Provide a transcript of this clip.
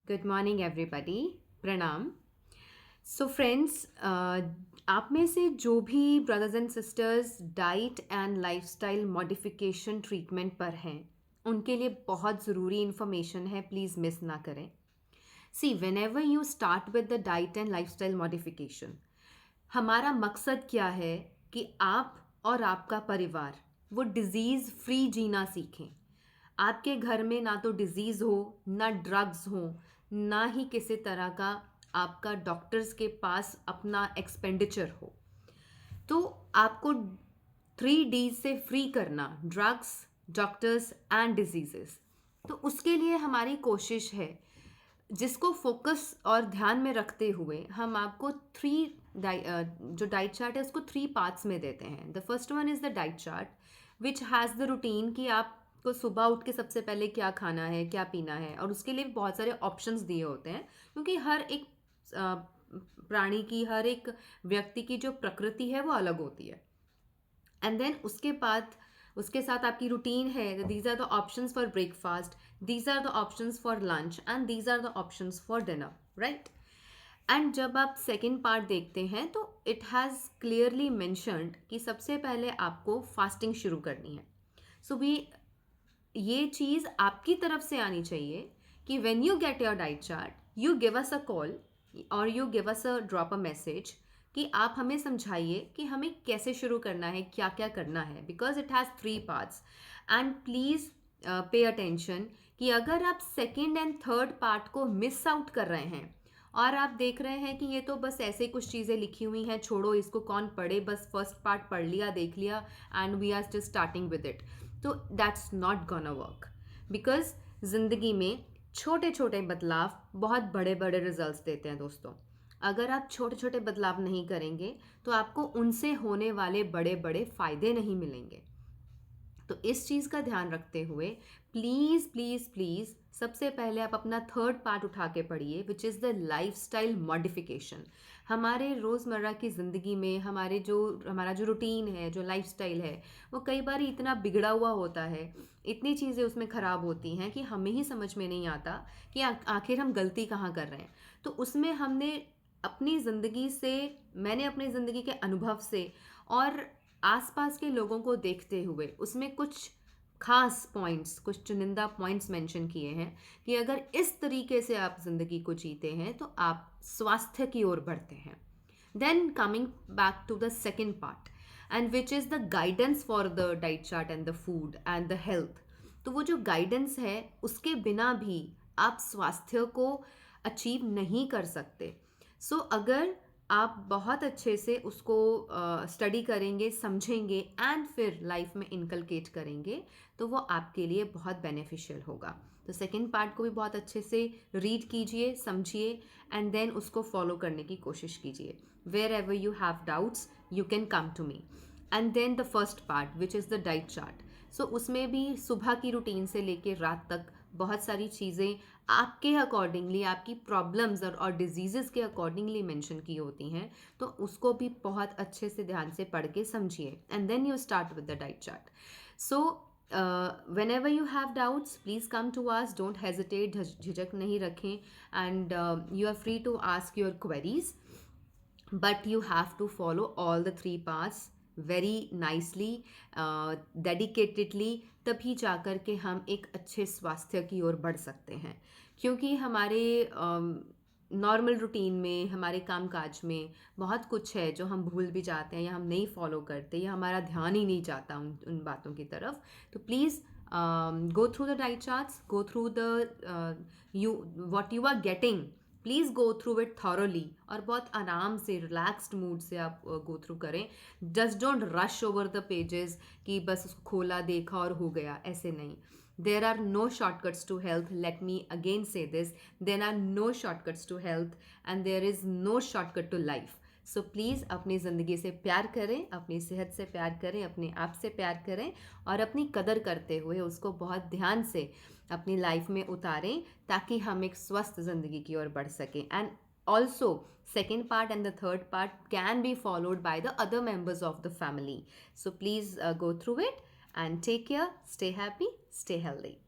Good morning everybody. प्रणाम। So friends, आप में से जो भी brothers and sisters diet and lifestyle modification treatment पर हैं, उनके लिए बहुत ज़रूरी इन्फॉर्मेशन है, प्लीज़ मिस ना करें। See, whenever you start with the diet and lifestyle modification, हमारा मकसद क्या है कि आप और आपका परिवार वो डिज़ीज़ फ्री जीना सीखें। आपके घर में ना तो डिज़ीज़ हो, ना ड्रग्स हो, ना ही किसी तरह का आपका डॉक्टर्स के पास अपना एक्सपेंडिचर हो। तो आपको 3 D से फ्री करना, ड्रग्स, डॉक्टर्स एंड डिजीजेस। तो उसके लिए हमारी कोशिश है, जिसको फोकस और ध्यान में रखते हुए हम आपको जो डाइट चार्ट है उसको 3 पार्ट्स में देते हैं। The first one is the diet chart which has the routine कि आपको सुबह उठ के सबसे पहले क्या खाना है, क्या पीना है, और उसके लिए भी बहुत सारे ऑप्शंस दिए होते हैं, क्योंकि हर एक प्राणी की, हर एक व्यक्ति की जो प्रकृति है वो अलग होती है। एंड देन उसके बाद उसके साथ आपकी रूटीन है, these are the options for breakfast, these are the options for lunch and these are the options for dinner, right. And जब आप सेकेंड पार्ट देखते हैं तो इट हैज़ क्लियरली मैंशनड कि सबसे पहले आपको फास्टिंग शुरू करनी है। सो वी ये चीज़ आपकी तरफ से आनी चाहिए कि when you get your diet chart you give us a call और you give us a drop a message कि आप हमें समझाइए कि हमें कैसे शुरू करना है, क्या क्या करना है, because it has 3 parts. And please pay attention कि अगर आप सेकेंड एंड थर्ड पार्ट को मिस आउट कर रहे हैं और आप देख रहे हैं कि ये तो बस ऐसे कुछ चीज़ें लिखी हुई हैं, छोड़ो इसको, कौन पढ़े, बस फर्स्ट पार्ट पढ़ लिया, देख लिया and we are just starting with it, तो that's not gonna work. Because ज़िंदगी में छोटे छोटे बदलाव बहुत बड़े बड़े रिजल्ट्स देते हैं दोस्तों। अगर आप छोटे छोटे बदलाव नहीं करेंगे तो आपको उनसे होने वाले बड़े बड़े फ़ायदे नहीं मिलेंगे। तो इस चीज़ का ध्यान रखते हुए प्लीज़ प्लीज़ प्लीज़ सबसे पहले आप अपना थर्ड पार्ट उठा के पढ़िए, विच इज़ द लाइफस्टाइल मॉडिफिकेशन। हमारे रोज़मर्रा की ज़िंदगी में हमारा जो रूटीन है, जो लाइफस्टाइल है, वो कई बार इतना बिगड़ा हुआ होता है, इतनी चीज़ें उसमें ख़राब होती हैं कि हमें ही समझ में नहीं आता कि आखिर हम गलती कहाँ कर रहे हैं। तो उसमें मैंने अपनी ज़िंदगी के अनुभव से और आसपास के लोगों को देखते हुए उसमें कुछ खास पॉइंट्स, कुछ चुनिंदा पॉइंट्स मेंशन किए हैं कि अगर इस तरीके से आप ज़िंदगी को जीते हैं तो आप स्वास्थ्य की ओर बढ़ते हैं। Then coming back to the second part and which is the guidance for the diet chart and the food and the health. तो वो जो गाइडेंस है उसके बिना भी आप स्वास्थ्य को अचीव नहीं कर सकते। सो अगर आप बहुत अच्छे से उसको स्टडी करेंगे, समझेंगे एंड फिर लाइफ में इनकलकेट करेंगे तो वो आपके लिए बहुत बेनिफिशियल होगा। तो सेकंड पार्ट को भी बहुत अच्छे से रीड कीजिए, समझिए एंड देन उसको फॉलो करने की कोशिश कीजिए। Wherever you have doubts you can come to me. And then the first part which is the diet chart. So उसमें भी सुबह की रूटीन से लेकर रात तक बहुत सारी चीज़ें आपके अकॉर्डिंगली, आपकी प्रॉब्लम्स और डिजीज़ेस के अकॉर्डिंगली मेंशन की होती हैं, तो उसको भी बहुत अच्छे से ध्यान से पढ़ के समझिए and then you start with the diet chart. So whenever you have doubts please come to us, don't hesitate, झिझक नहीं रखें, and you are free to ask your queries, but you have to follow all the 3 parts very nicely, dedicatedly, तभी जाकर के हम एक अच्छे स्वास्थ्य की ओर बढ़ सकते हैं। क्योंकि हमारे नॉर्मल रूटीन में, हमारे कामकाज में बहुत कुछ है जो हम भूल भी जाते हैं या हम नहीं फॉलो करते या हमारा ध्यान ही नहीं जाता उन बातों की तरफ। तो please go through the diet charts, go through the you what you are getting, please go through it thoroughly, और बहुत आराम से रिलैक्स्ड मूड से आप गो थ्रू करें। Just don't rush over the pages कि बस उसको खोला, देखा और हो गया, ऐसे नहीं। There are no shortcuts to health, let me again say this, there are no shortcuts to health and there is no shortcut to life. So please अपनी ज़िंदगी से प्यार करें, अपनी सेहत से प्यार करें, अपने आप से प्यार करें और अपनी कदर करते हुए उसको बहुत ध्यान से अपनी लाइफ में उतारें ताकि हम एक स्वस्थ ज़िंदगी की ओर बढ़ सकें। And also second part and the third part can be followed by the other members of the family. So please go through it and take care, stay happy, stay healthy.